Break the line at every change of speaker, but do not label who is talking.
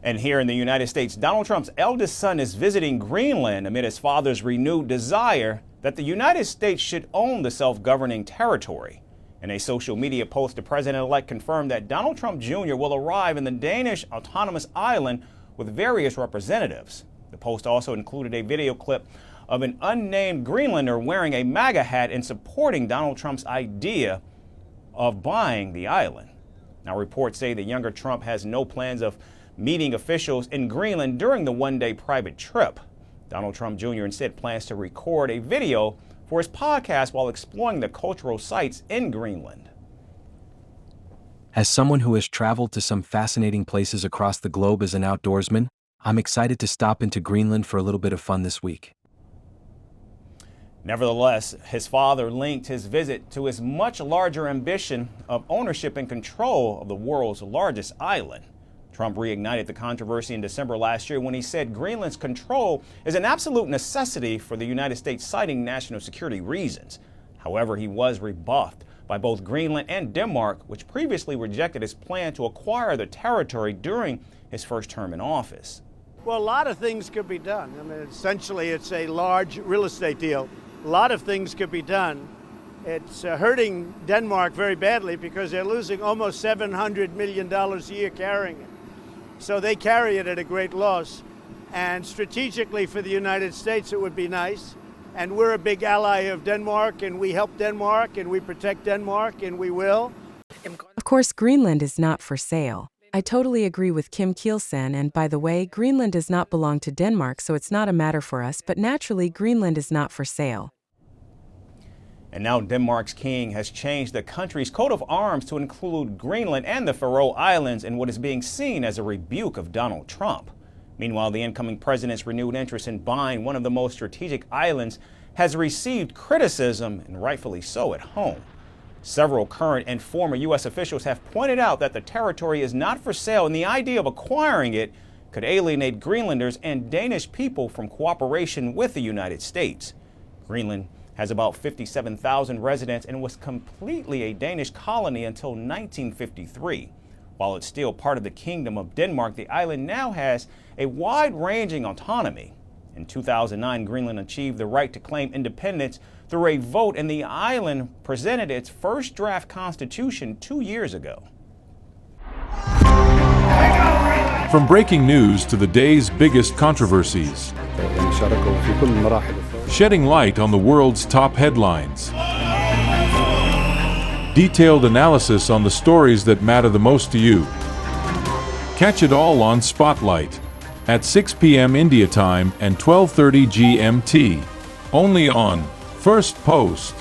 And here in the United States, Donald Trump's eldest son is visiting Greenland amid his father's renewed desire that the United States should own the self-governing territory. In a social media post, the president-elect confirmed that Donald Trump Jr. will arrive in the Danish autonomous island with various representatives. The post also included a video clip of an unnamed Greenlander wearing a MAGA hat and supporting Donald Trump's idea of buying the island. Now, reports say the younger Trump has no plans of meeting officials in Greenland during the one-day private trip. Donald Trump Jr. instead plans to record a video for his podcast while exploring the cultural sites in Greenland.
As someone who has traveled to some fascinating places across the globe as an outdoorsman, I'm excited to stop into Greenland for a little bit of fun this week.
Nevertheless, his father linked his visit to his much larger ambition of ownership and control of the world's largest island. Trump reignited the controversy in December last year when he said Greenland's control is an absolute necessity for the United States, citing national security reasons. However, he was rebuffed by both Greenland and Denmark, which previously rejected his plan to acquire the territory during his first term in office.
Well, a lot of things could be done. I mean, essentially, it's a large real estate deal. A lot of things could be done. It's hurting Denmark very badly because they're losing almost $700 million a year carrying it. So they carry it at a great loss. And strategically for the United States, it would be nice. And we're a big ally of Denmark, and we help Denmark, and we protect Denmark, and we will.
Of course, Greenland is not for sale. I totally agree with Kim Kielsen, and by the way, Greenland does not belong to Denmark, so it's not a matter for us, but naturally, Greenland is not for sale.
And now Denmark's king has changed the country's coat of arms to include Greenland and the Faroe Islands in what is being seen as a rebuke of Donald Trump. Meanwhile, the incoming president's renewed interest in buying one of the most strategic islands has received criticism, and rightfully so, at home. Several current and former U.S. officials have pointed out that the territory is not for sale, and the idea of acquiring it could alienate Greenlanders and Danish people from cooperation with the United States. Greenland has about 57,000 residents and was completely a Danish colony until 1953. While it's still part of the Kingdom of Denmark, the island now has a wide-ranging autonomy. In 2009, Greenland achieved the right to claim independence through a vote, and the island presented its first draft constitution 2 years ago.
From breaking news to the day's biggest controversies, shedding light on the world's top headlines, detailed analysis on the stories that matter the most to you. Catch it all on Spotlight at 6 p.m. India time and 12:30 GMT, only on Firstpost.